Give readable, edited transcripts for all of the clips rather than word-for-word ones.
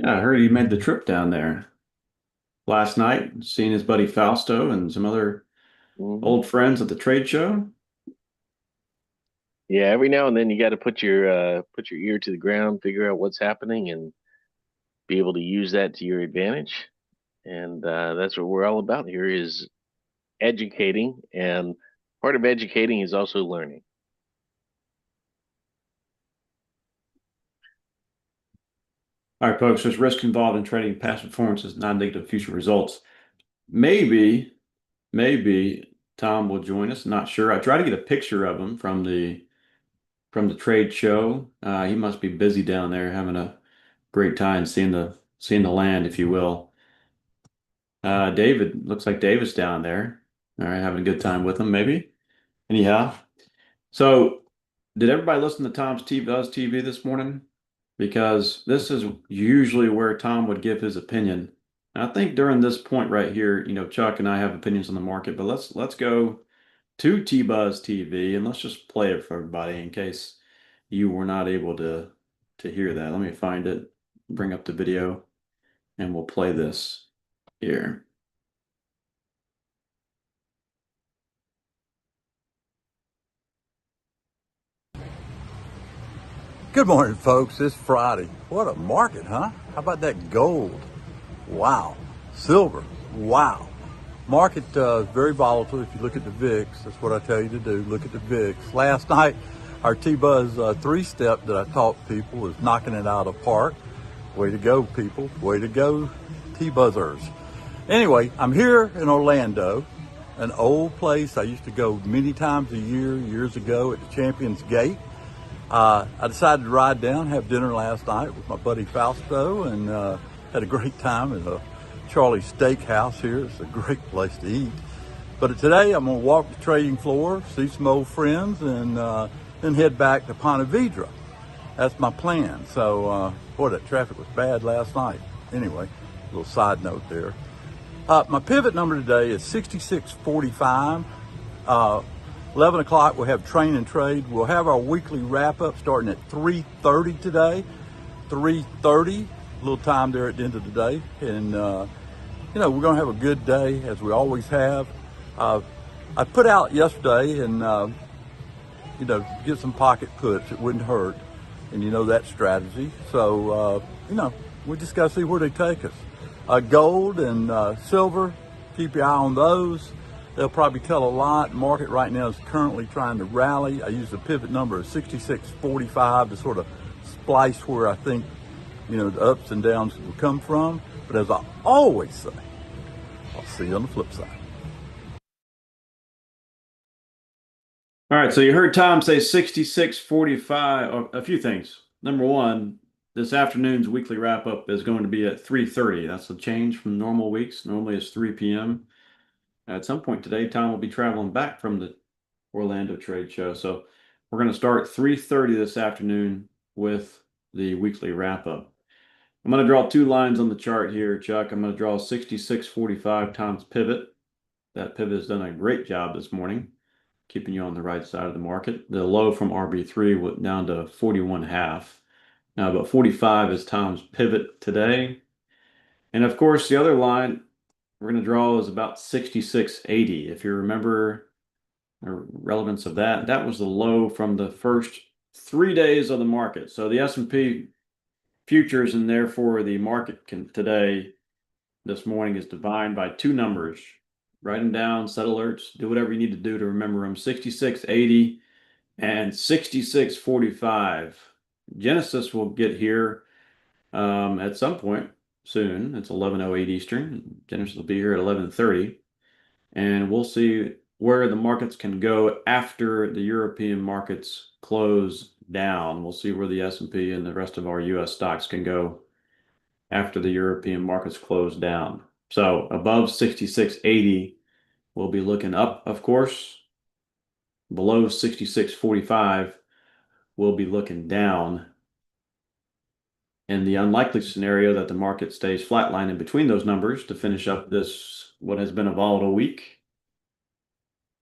Yeah, I heard he made the trip down there last night, seeing his buddy Fausto and some other hmm old friends at the trade show. Yeah, every now and then you got to put your ear to the ground, figure out what's happening, and be able to use that to your advantage. And that's what we're all about here is educating, and part of educating is also learning. All right, folks, there's risk involved in trading past performances, not indicative of future results. Maybe, maybe Tom will join us. Not sure. I tried to get a picture of him from the trade show. He must be busy down there, having a great time seeing the land, if you will. David looks like David's down there. All right, having a good time with him, maybe. Anyhow. So, did everybody listen to Tom's Buzz TV this morning? Because this is usually where Tom would give his opinion. And I think during this point right here, Chuck and I have opinions on the market, but let's go to T-Buzz TV and let's just play it for everybody in case you were not able to hear that. Let me find it, bring up the video, and we'll play this here. Good morning, folks. It's Friday. What a market, huh? How about that gold? Wow. Silver. Wow. Market very volatile. If you look at the VIX, that's what I tell you to do. Look at the VIX. Last night, our T-Buzz three-step that I taught people was knocking it out of the park. Way to go, people. Way to go, T-Buzzers. Anyway, I'm here in Orlando, an old place I used to go many times a year, years ago at the Champions Gate. I decided to ride down, have dinner last night with my buddy Fausto, and had a great time at a Charlie's Steakhouse here. It's a great place to eat. But today I'm going to walk the trading floor, see some old friends, and then head back to Ponte Vedra. That's my plan. So, boy, that traffic was bad last night. Anyway, a little side note there. My pivot number today is 6645. 11 o'clock, we'll have train and trade. We'll have our weekly wrap up starting at 3:30 today. 3:30, a little time there at the end of the day. And, we're going to have a good day as we always have. I put out yesterday and, get some pocket puts. It wouldn't hurt. And you know that strategy. So, we just got to see where they take us. Gold and silver, keep your eye on those. They'll probably tell a lot. Market right now is currently trying to rally. I use the pivot number of 6645 to sort of splice where I think, the ups and downs will come from. But as I always say, I'll see you on the flip side. All right, so you heard Tom say 6645. A few things. Number one, this afternoon's weekly wrap up is going to be at 3:30. That's a change from normal weeks. Normally it's 3 p.m. At some point today, Tom will be traveling back from the Orlando trade show. So we're going to start 3:30 this afternoon with the weekly wrap up. I'm going to draw two lines on the chart here, Chuck. I'm going to draw 6645 Tom's pivot. That pivot has done a great job this morning, keeping you on the right side of the market. The low from RB3 went down to 41.5. Now about 45 is Tom's pivot today. And of course, the other line we're going to draw is about 66.80. If you remember the relevance of that, that was the low from the first 3 days of the market. So the S&P futures and therefore the market can today, this morning, is defined by two numbers. Write them down, set alerts, do whatever you need to do to remember them. 66.80 and 66.45. Genesis will get here at some point soon. It's 11:08 Eastern. Genesis will be here at 11:30, and we'll see where the markets can go after the European markets close down. We'll see where the S&P and the rest of our U.S. stocks can go after the European markets close down. So above 66.80, we'll be looking up, of course. Below 66.45, we'll be looking down. In the unlikely scenario that the market stays flatlined in between those numbers to finish up this, what has been a volatile week,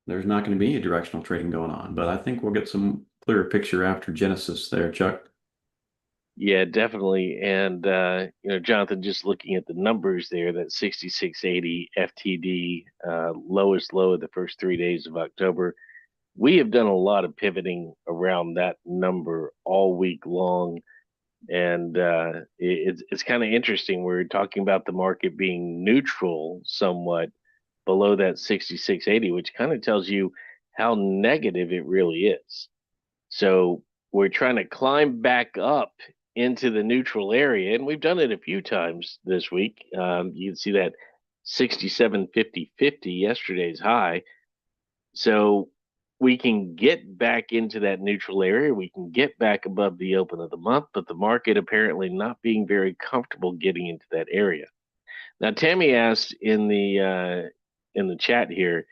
there's not going to be any directional trading going on. But I think we'll get some clearer picture after Genesis there, Chuck. Yeah, definitely. And Jonathan, just looking at the numbers there, that 6680 FTD, lowest low of the first 3 days of October. We have done a lot of pivoting around that number all week long. And it's kind of interesting. We're talking about the market being neutral somewhat below that 6680, which kind of tells you how negative it really is. So we're trying to climb back up into the neutral area, and we've done it a few times this week. You can see that 67.50 yesterday's high. So we can get back into that neutral area. We can get back above the open of the month, but the market apparently not being very comfortable getting into that area. Now, Tammy asked in the chat here,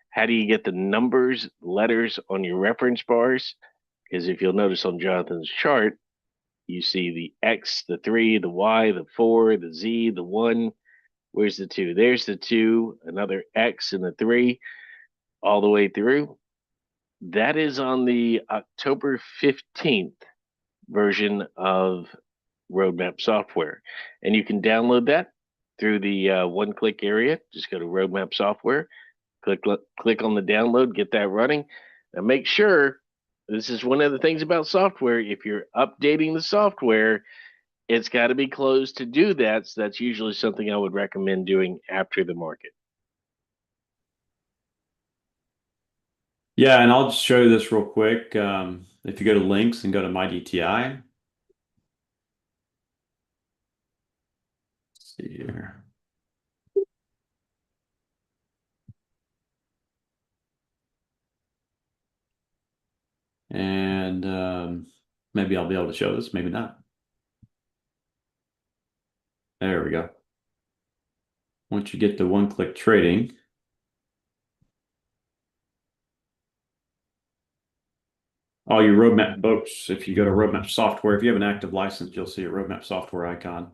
how do you get the numbers, letters on your reference bars? Because if you'll notice on Jonathan's chart, you see the X, the 3, the Y, the 4, the Z, the 1. Where's the 2? There's the 2, another X and the 3 all the way through. That is on the October 15th version of Roadmap software. And you can download that through the one-click area. Just go to Roadmap software, click on the download, get that running. Now make sure, this is one of the things about software, if you're updating the software, it's got to be closed to do that. So that's usually something I would recommend doing after the market. Yeah, and I'll just show you this real quick. If you go to links and go to MyDTI, let's see here. And maybe I'll be able to show this, maybe not. There we go. Once you get to one-click trading, all your roadmap folks, if you go to roadmap software, if you have an active license, you'll see a roadmap software icon.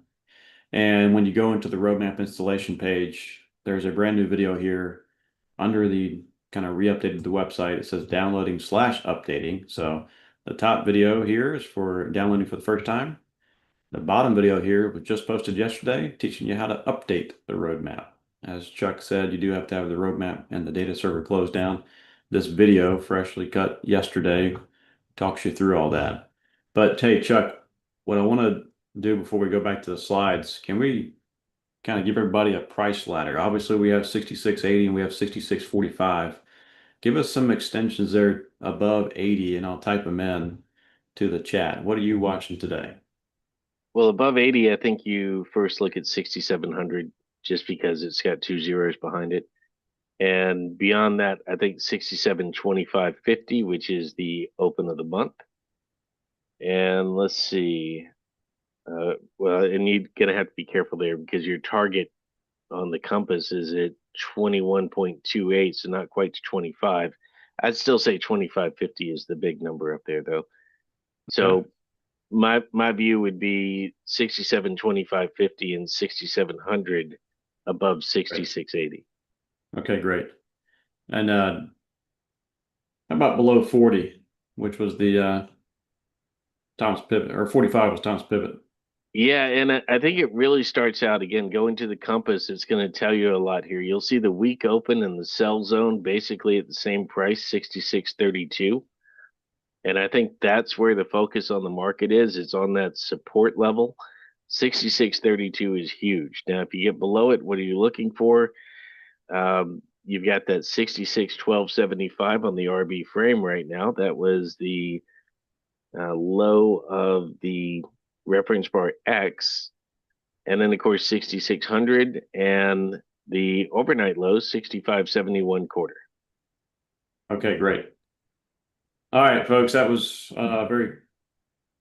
And when you go into the roadmap installation page, there's a brand new video here under the kind of re-updated the website. It says downloading/updating. So the top video here is for downloading for the first time. The bottom video here was just posted yesterday, teaching you how to update the roadmap. As Chuck said, you do have to have the roadmap and the data server closed down. This video, freshly cut yesterday, talks you through all that. But hey, Chuck, what I want to do before we go back to the slides, can we kind of give everybody a price ladder? Obviously, we have 6680 and we have 6645. Give us some extensions there above 80, and I'll type them in to the chat. What are you watching today? Well, above 80, I think you first look at 6700 just because it's got 2 zeros behind it. And beyond that, I think 67.25.50, which is the open of the month. And let's see. Well, and you're going to have to be careful there because your target on the compass is at 21.28, so not quite to 25. I'd still say 25.50 is the big number up there, though. So my view would be 67.25.50 and 6700 above 6680. Okay, great. And how about below 40, which was the Tom's pivot, or 45 was Tom's pivot? Yeah, and I think it really starts out again going to the compass. It's going to tell you a lot here. You'll see the week open and the sell zone basically at the same price, 66.32. And I think that's where the focus on the market is. It's on that support level. 66.32 is huge. Now, if you get below it, what are you looking for? You've got that 66.1275 on the RB frame right now. That was the low of the reference bar X. And then, of course, 6600 and the overnight low, 65.71 quarter. Okay, great. All right, folks, that was a very,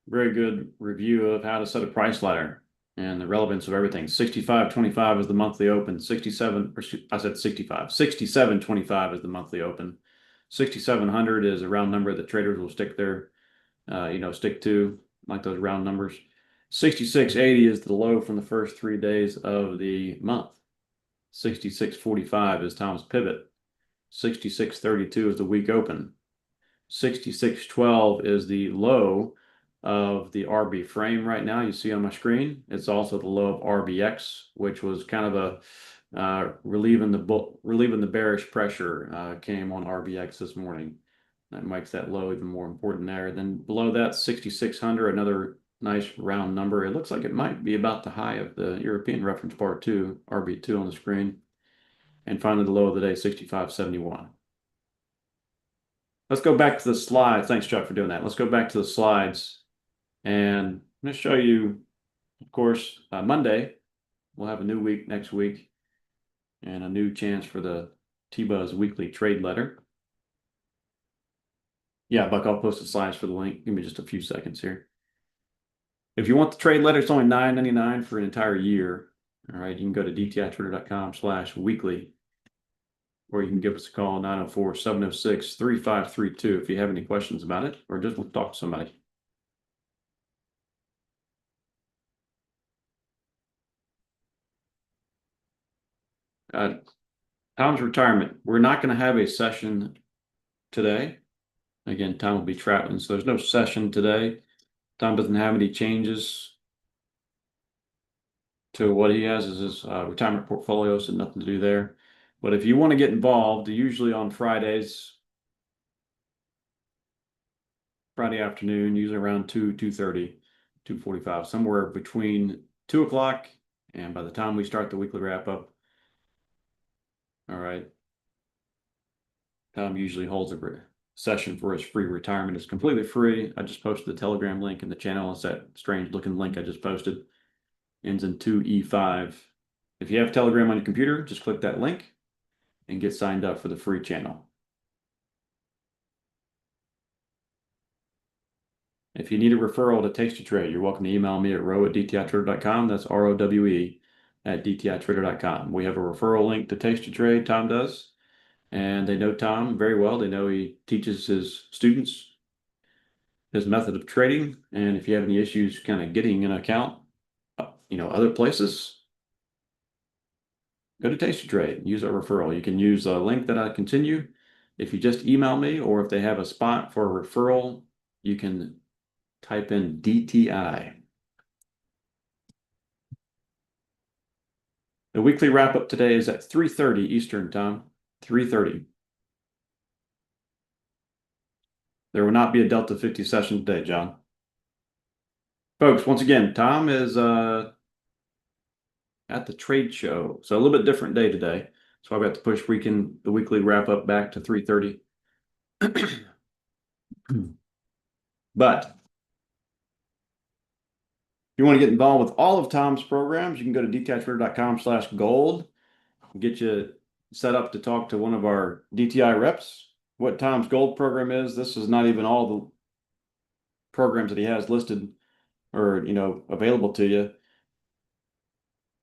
very good review of how to set a price ladder and the relevance of everything. 65.25 is the monthly open. 67, or I said 65. 67.25 is the monthly open. 6,700 is a round number that traders will stick their, stick to, like those round numbers. 66.80 is the low from the first 3 days of the month. 66.45 is Tom's pivot. 66.32 is the week open. 66.12 is the low of the RB frame right now. You see on my screen. It's also the low of RBX, which was kind of a relieving the bearish pressure came on RBX this morning. That makes that low even more important there. Then below that, 6,600, another nice round number. It looks like it might be about the high of the European reference part 2, RB2 on the screen. And finally, the low of the day, 6,571. Let's go back to the slides. Thanks, Chuck, for doing that. Let's go back to the slides. And I'm going to show you, of course, Monday, we'll have a new week next week and a new chance for the T-Buzz weekly trade letter. Yeah, Buck, I'll post the slides for the link. Give me just a few seconds here. If you want the trade letter, it's only $9.99 for an entire year. All right, you can go to dtitrader.com/weekly, or you can give us a call, 904-706-3532 if you have any questions about it, or just want to talk to somebody. Tom's retirement. We're not going to have a session today. Again, Tom will be traveling, so there's no session today. Tom doesn't have any changes to what he has as his retirement portfolio, so nothing to do there. But if you want to get involved, usually on Fridays, Friday afternoon, usually around 2:30, 2:45, somewhere between 2 o'clock and by the time we start the weekly wrap up. All right. Tom usually holds a session for his free retirement. It's completely free. I just posted the Telegram link in the channel. It's that strange looking link I just posted. Ends in 2E5. If you have Telegram on your computer, just click that link and get signed up for the free channel. If you need a referral to Taste to Trade, you're welcome to email me at rowe@dtitrader.com. That's ROWE @dtitrader.com. We have a referral link to Taste to Trade. Tom does. And they know Tom very well. They know he teaches his students his method of trading. And if you have any issues kind of getting an account, other places, go to Taste to Trade. Use our referral. You can use a link that I continue. If you just email me, or if they have a spot for a referral, you can type in DTI. The weekly wrap up today is at 3:30 Eastern time. 3:30. There will not be a Delta 50 session today, John. Folks, once again, Tom is at the trade show. So a little bit different day today. So I've got to push the weekly wrap up back to 3:30. But if you want to get involved with all of Tom's programs, you can go to dtitrader.com/gold and get you set up to talk to one of our DTI reps. What Tom's gold program is, this is not even all the programs that he has listed or, available to you.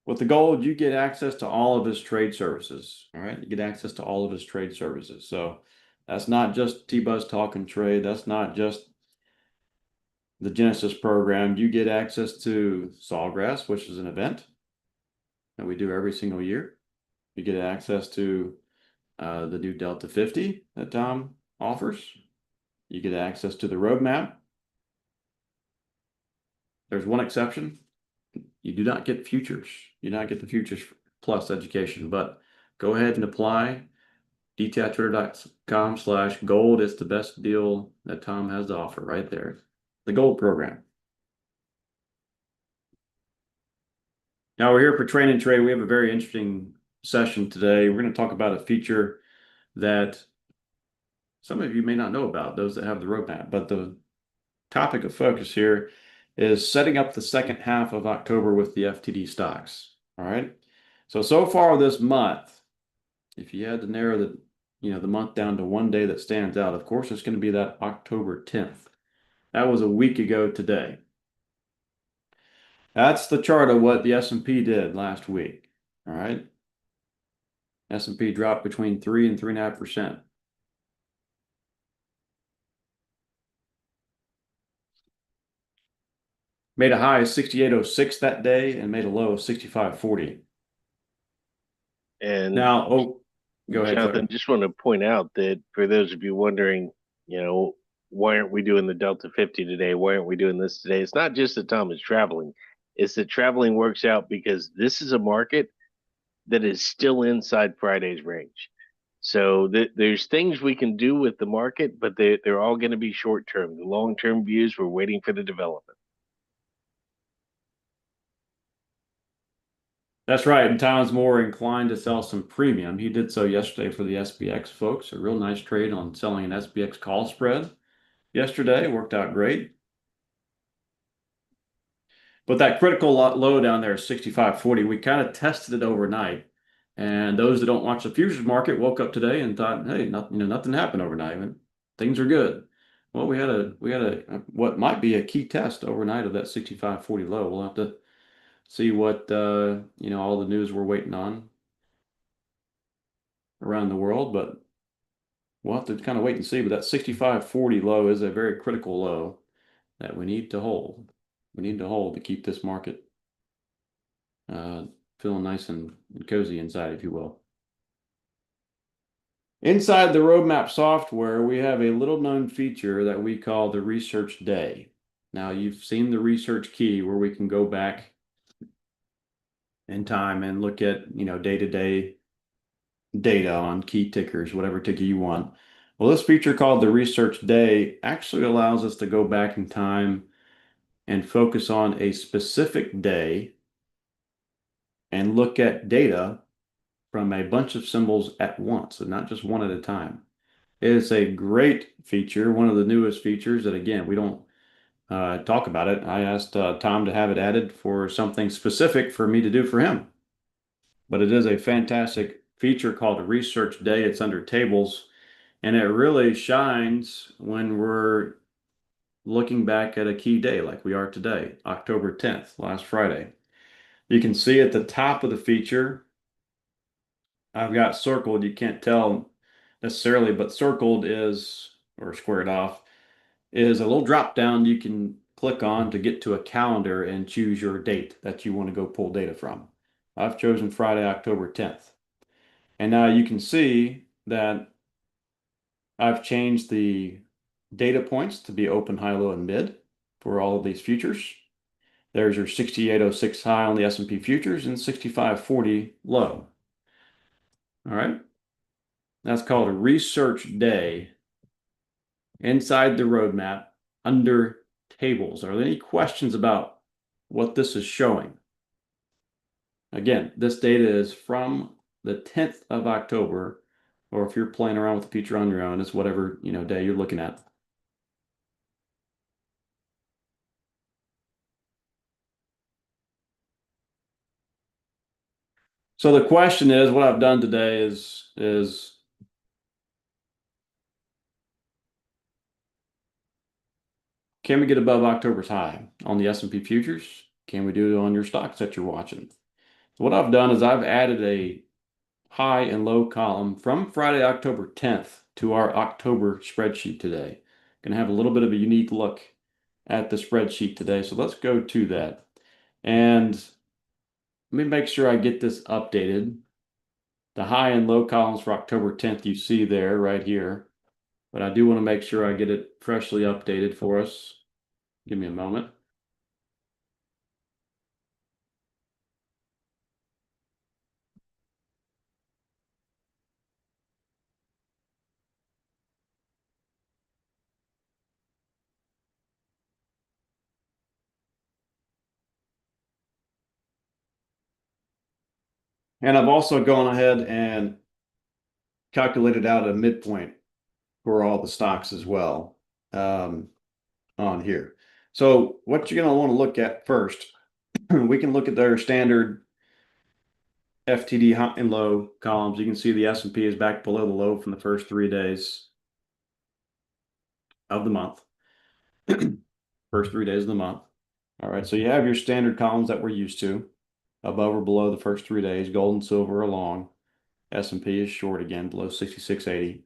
With the gold, you get access to all of his trade services. All right. You get access to all of his trade services. So that's not just T-Buzz Talk and Trade. That's not just the Genesis program. You get access to Sawgrass, which is an event that we do every single year. You get access to the new Delta 50 that Tom offers. You get access to the roadmap. There's one exception. You do not get futures. You do not get the futures plus education, but go ahead and apply. dtitrader.com/gold. It's the best deal that Tom has to offer right there. The gold program. Now we're here for Train and Trade. We have a very interesting session today. We're going to talk about a feature that some of you may not know about, those that have the roadmap, but the topic of focus here is setting up the second half of October with the FTD stocks. All right. So far this month, if you had to narrow the month down to one day that stands out, of course, it's going to be that October 10th. That was a week ago today. That's the chart of what the S&P did last week. All right. S&P dropped between 3 and 3.5%. Made a high of 68.06 that day and made a low of 65.40. And now, go ahead, Jonathan. Just want to point out that for those of you wondering, why aren't we doing the Delta 50 today? Why aren't we doing this today? It's not just that Tom is traveling. It's that traveling works out because this is a market that is still inside Friday's range. So there's things we can do with the market, but they're all going to be short term. The long term views, we're waiting for the development. That's right. And Tom's more inclined to sell some premium. He did so yesterday for the SPX folks. A real nice trade on selling an SPX call spread yesterday. Worked out great. But that critical low down there is 65.40. We kind of tested it overnight. And those that don't watch the futures market woke up today and thought, hey, nothing happened overnight. Things are good. Well, we had a what might be a key test overnight of that 65.40 low. We'll have to see what all the news we're waiting on around the world, but we'll have to kind of wait and see. But that 65.40 low is a very critical low that we need to hold. We need to hold to keep this market feeling nice and cozy inside, if you will. Inside the Roadmap software, we have a little known feature that we call the Research Day. Now, you've seen the Research Key where we can go back in time and look at, day-to-day data on key tickers, whatever ticker you want. Well, this feature called the Research Day actually allows us to go back in time and focus on a specific day and look at data from a bunch of symbols at once, and not just one at a time. It is a great feature, one of the newest features that, again, we don't talk about it. I asked Tom to have it added for something specific for me to do for him. But it is a fantastic feature called the Research Day. It's under tables, and it really shines when we're looking back at a key day like we are today, October 10th, last Friday. You can see at the top of the feature, I've got circled. You can't tell necessarily, but circled is, or squared off, is a little drop down you can click on to get to a calendar and choose your date that you want to go pull data from. I've chosen Friday, October 10th. And now you can see that I've changed the data points to be open, high, low, and mid for all of these futures. There's your 68.06 high on the S&P futures and 65.40 low. All right. That's called a Research Day inside the roadmap under tables. Are there any questions about what this is showing? Again, this data is from the 10th of October, or if you're playing around with the future on your own, it's whatever day you're looking at. So the question is, what I've done today is can we get above October's high on the S&P futures? Can we do it on your stocks that you're watching? So what I've done is I've added a high and low column from Friday, October 10th to our October spreadsheet today. Going to have a little bit of a unique look at the spreadsheet today. So let's go to that. And let me make sure I get this updated. The high and low columns for October 10th you see there right here. But I do want to make sure I get it freshly updated for us. Give me a moment. And I've also gone ahead and calculated out a midpoint for all the stocks as well on here. So what you're going to want to look at first, we can look at their standard FTD high and low columns. You can see the S&P is back below the low from the first 3 days of the month. First 3 days of the month. All right, so you have your standard columns that we're used to, above or below the first 3 days, gold and silver along. S&P is short again, below 66.80.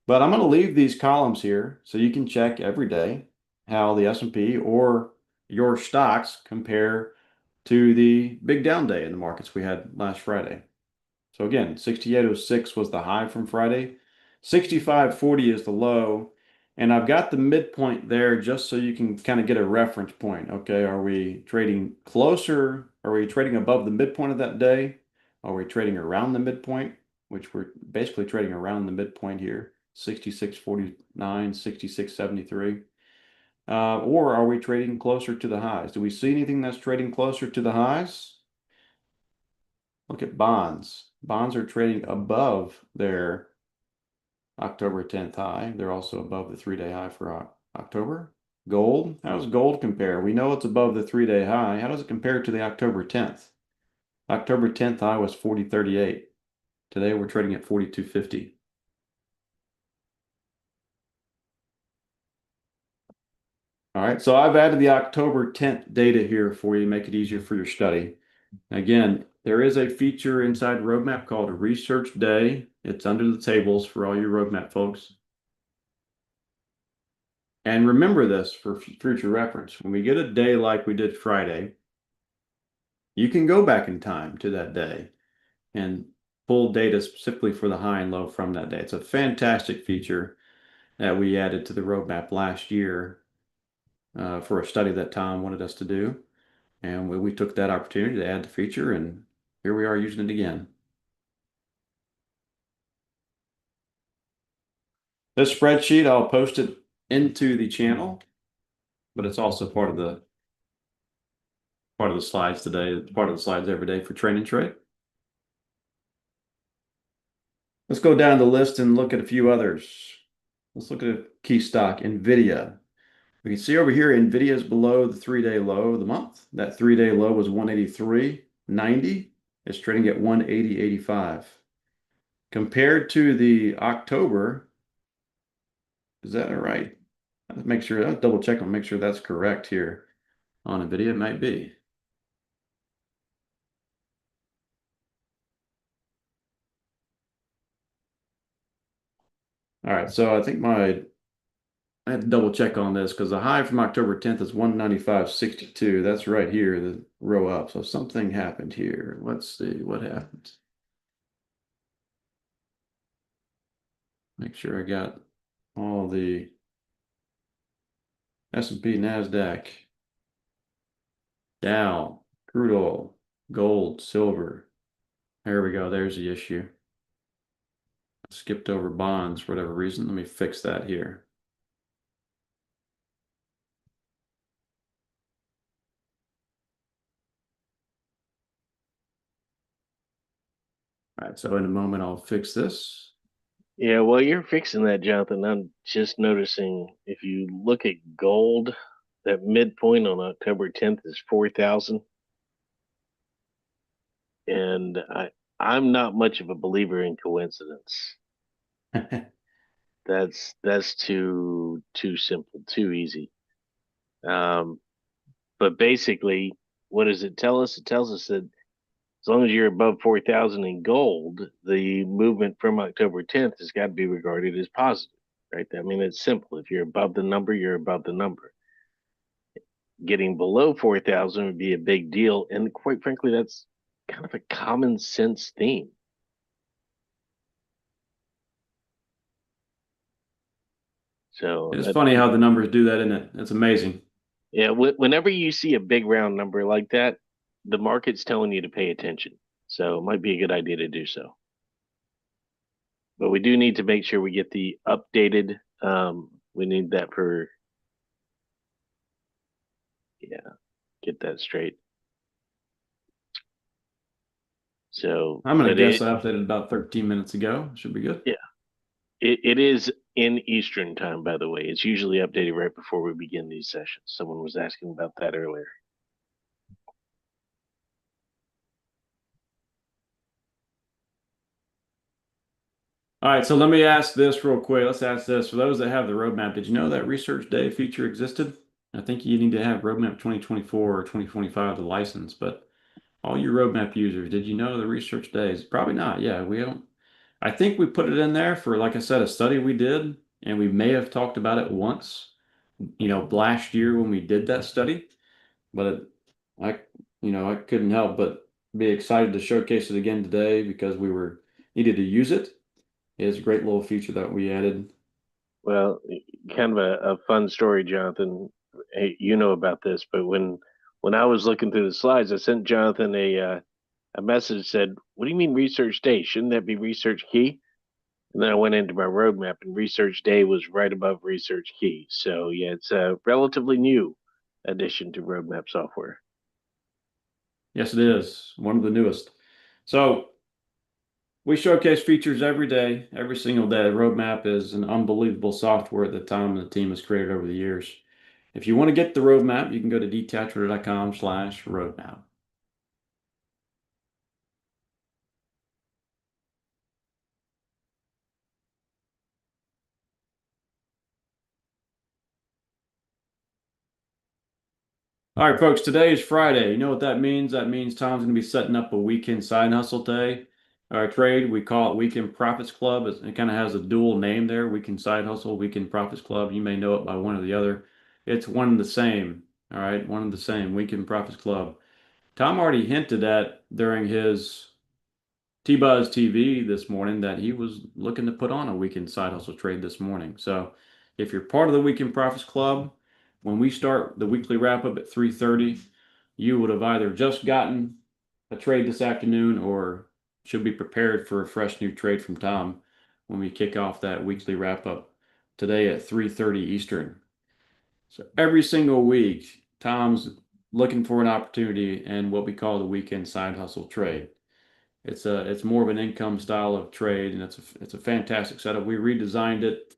But I'm going to leave these columns here so you can check every day how the S&P or your stocks compare to the big down day in the markets we had last Friday. So again, 68.06 was the high from Friday. 65.40 is the low. And I've got the midpoint there just so you can kind of get a reference point. Okay, are we trading closer? Are we trading above the midpoint of that day? Are we trading around the midpoint, which we're basically trading around the midpoint here, 66.49, 66.73? Or are we trading closer to the highs? Do we see anything that's trading closer to the highs? Look at bonds. Bonds are trading above their October 10th high. They're also above the 3-day high for October. Gold, how does gold compare? We know it's above the 3-day high. How does it compare to the October 10th? October 10th high was 40.38. Today we're trading at 42.50. All right, so I've added the October 10th data here for you to make it easier for your study. Again, there is a feature inside Roadmap called a Research Day. It's under the tables for all your Roadmap folks. And remember this for future reference. When we get a day like we did Friday, you can go back in time to that day and pull data specifically for the high and low from that day. It's a fantastic feature that we added to the roadmap last year for a study that Tom wanted us to do. And we took that opportunity to add the feature, and here we are using it again. This spreadsheet, I'll post it into the channel, but it's also part of the slides today, part of the slides every day for Train and Trade. Let's go down the list and look at a few others. Let's look at a key stock, NVIDIA. We can see over here, NVIDIA is below the 3-day low of the month. That 3-day low was 183.90. It's trading at 180.85. Compared to the October, is that all right? Make sure, I'll double check and make sure that's correct here on NVIDIA. It might be. All right, so I think I had to double check on this because the high from October 10th is 195.62. That's right here, the row up. So something happened here. Let's see what happened. Make sure I got all the S&P, NASDAQ, Dow, crude oil, gold, silver. There we go. There's the issue. Skipped over bonds for whatever reason. Let me fix that here. All right, so in a moment I'll fix this. Yeah, while you're fixing that, Jonathan, I'm just noticing if you look at gold, that midpoint on October 10th is 4,000. And I'm not much of a believer in coincidence. That's too simple, too easy. But basically, what does it tell us? It tells us that as long as you're above 4,000 in gold, the movement from October 10th has got to be regarded as positive, right? I mean, it's simple. If you're above the number, you're above the number. Getting below 4,000 would be a big deal. And quite frankly, that's kind of a common sense theme. So It's funny how the numbers do that, isn't it? It's amazing. yeah, whenever you see a big round number like that, the market's telling you to pay attention. So it might be a good idea to do so. But we do need to make sure we get the updated. We need that for, yeah, get that straight. So I'm going to guess I updated about 13 minutes ago. Should be good. Yeah, it is in Eastern time, by the way. It's usually updated right before we begin these sessions. Someone was asking about that earlier. All right, so let me ask this real quick. Let's ask this. For those that have the roadmap, did you know that Research Day feature existed? I think you need to have Roadmap 2024 or 2025 to license, but all you roadmap users, did you know the Research Days? Probably not. Yeah, we don't. I think we put it in there for, like I said, a study we did, and we may have talked about it once, last year when we did that study. But I couldn't help but be excited to showcase it again today because we needed to use it. It's a great little feature that we added. Well, kind of a fun story, Jonathan. Hey, you know about this, but when I was looking through the slides, I sent Jonathan a message that said, "What do you mean research day? Shouldn't that be research key?" And then I went into my roadmap, and research day was right above research key. So yeah, it's a relatively new addition to roadmap software. Yes, it is one of the newest. So we showcase features every day, every single day. Roadmap is an unbelievable software that Tom and the team has created over the years. If you want to get the roadmap, you can go to detachrotor.com/roadmap. All right, folks, today is Friday. You know what that means? That means Tom's going to be setting up a weekend side hustle day. Our trade, we call it Weekend Profits Club. It kind of has a dual name there, Weekend Side Hustle, Weekend Profits Club. You may know it by one or the other. It's one and the same. All right, one and the same, Weekend Profits Club. Tom already hinted at during his T-Buzz TV this morning that he was looking to put on a weekend side hustle trade this morning. So if you're part of the Weekend Profits Club, when we start the weekly wrap up at 3:30, you would have either just gotten a trade this afternoon or should be prepared for a fresh new trade from Tom when we kick off that weekly wrap up today at 3:30 Eastern. So every single week, Tom's looking for an opportunity and what we call the weekend side hustle trade. It's more of an income style of trade, and it's a fantastic setup. We redesigned it.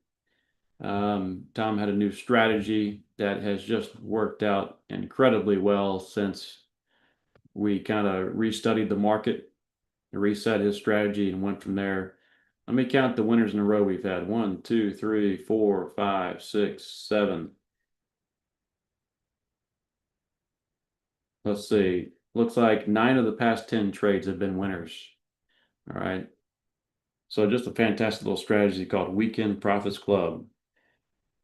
Tom had a new strategy that has just worked out incredibly well since we kind of restudied the market, reset his strategy, and went from there. Let me count the winners in a row we've had. 1, 2, 3, 4, 5, 6, 7. Let's see. Looks like 9 of the past 10 trades have been winners. All right. So just a fantastic little strategy called Weekend Profits Club.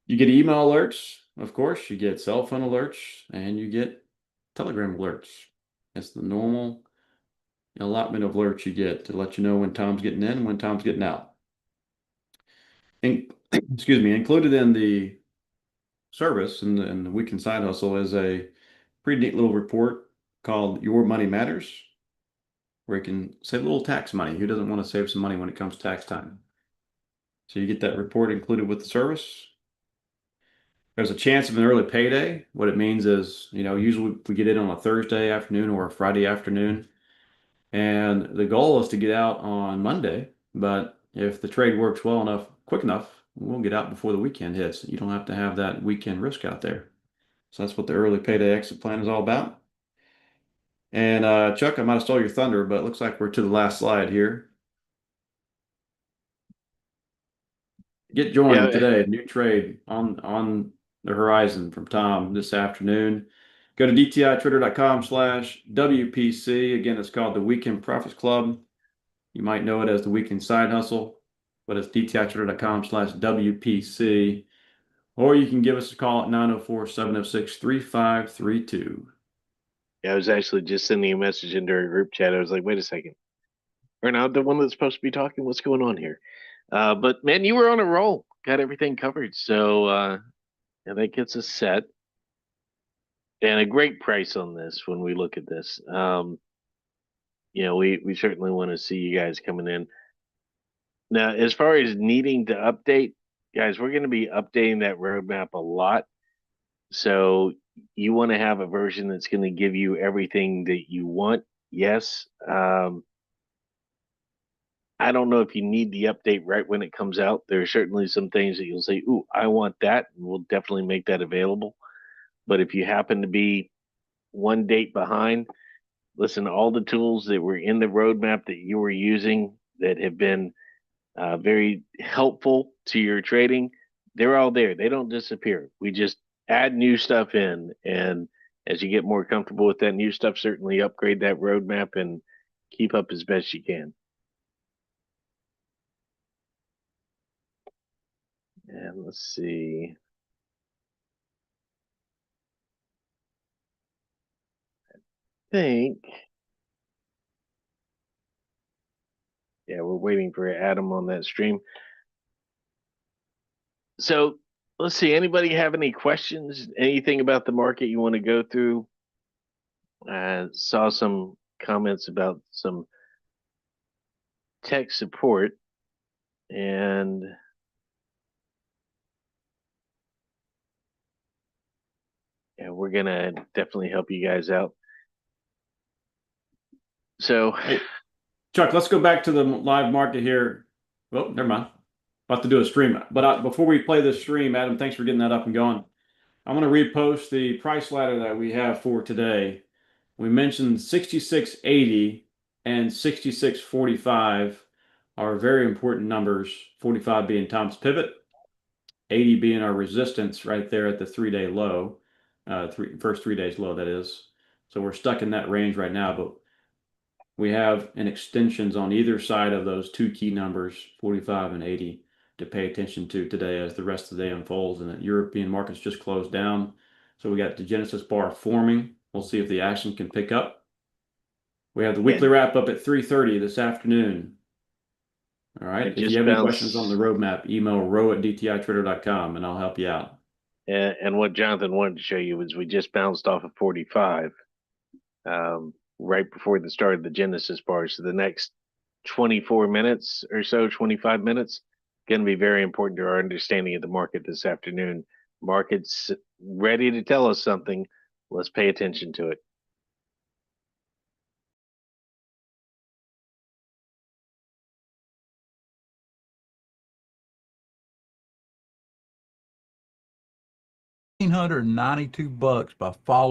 You get email alerts, of course, you get cell phone alerts, and you get Telegram alerts. It's the normal allotment of alerts you get to let you know when Tom's getting in and when Tom's getting out. Excuse me, included in the service and the Weekend Side Hustle is a pretty neat little report called Your Money Matters, where you can save a little tax money. Who doesn't want to save some money when it comes to tax time? So you get that report included with the service. There's a chance of an early payday. What it means is, usually we get in on a Thursday afternoon or a Friday afternoon, and the goal is to get out on Monday. But if the trade works well enough, quick enough, we'll get out before the weekend hits. You don't have to have that weekend risk out there. So that's what the early payday exit plan is all about. And Chuck, I might have stole your thunder, but it looks like we're to the last slide here. Get joined Yeah, today. New trade on the horizon from Tom this afternoon. Go to dtitrader.com/WPC. Again, it's called the Weekend Profits Club. You might know it as the Weekend Side Hustle, but it's dtitrader.com/WPC. Or you can give us a call at 904-706-3532. I was actually just sending a message into our group chat. I was like, wait a second. Are not the one that's supposed to be talking? What's going on here? But man, you were on a roll. Got everything covered. So yeah, that gets us set. And a great price on this when we look at this. We certainly want to see you guys coming in. Now, as far as needing to update, guys, we're going to be updating that roadmap a lot. So you want to have a version that's going to give you everything that you want. Yes. I don't know if you need the update right when it comes out. There are certainly some things that you'll say, "Ooh, I want that," and we'll definitely make that available. But if you happen to be one date behind, listen, all the tools that were in the roadmap that you were using that have been very helpful to your trading, they're all there. They don't disappear. We just add new stuff in. And as you get more comfortable with that new stuff, certainly upgrade that roadmap and keep up as best you can. And let's see. Think. Yeah, we're waiting for Adam on that stream. So Let's see. Anybody have any questions? Anything about the market you want to go through? Saw some comments about some tech support, and we're gonna definitely help you guys out. So, Hey, Chuck, let's go back to the live market here. Oh, never mind. About to do a stream. But before we play this stream, Adam, thanks for getting that up and going. I'm going to repost the price ladder that we have for today. We mentioned 66.80 and 66.45 are very important numbers, 45 being Tom's pivot, 80 being our resistance right there at the 3-day low, first 3 days low, that is. So we're stuck in that range right now, but we have an extensions on either side of those two key numbers, 45 and 80, to pay attention to today as the rest of the day unfolds. And the European markets just closed down. So we got the Genesis bar forming. We'll see if the action can pick up. We have the weekly wrap up at 3:30 this afternoon. All right. If you have any questions on the roadmap, email row@dtitrader.com and I'll help you out. and what Jonathan wanted to show you was we just bounced off of 45 right before the start of the Genesis bar. So the next 24 minutes or so, 25 minutes, going to be very important to our understanding of the market this afternoon. Market's ready to tell us something. Let's pay attention to it. $1,992 by following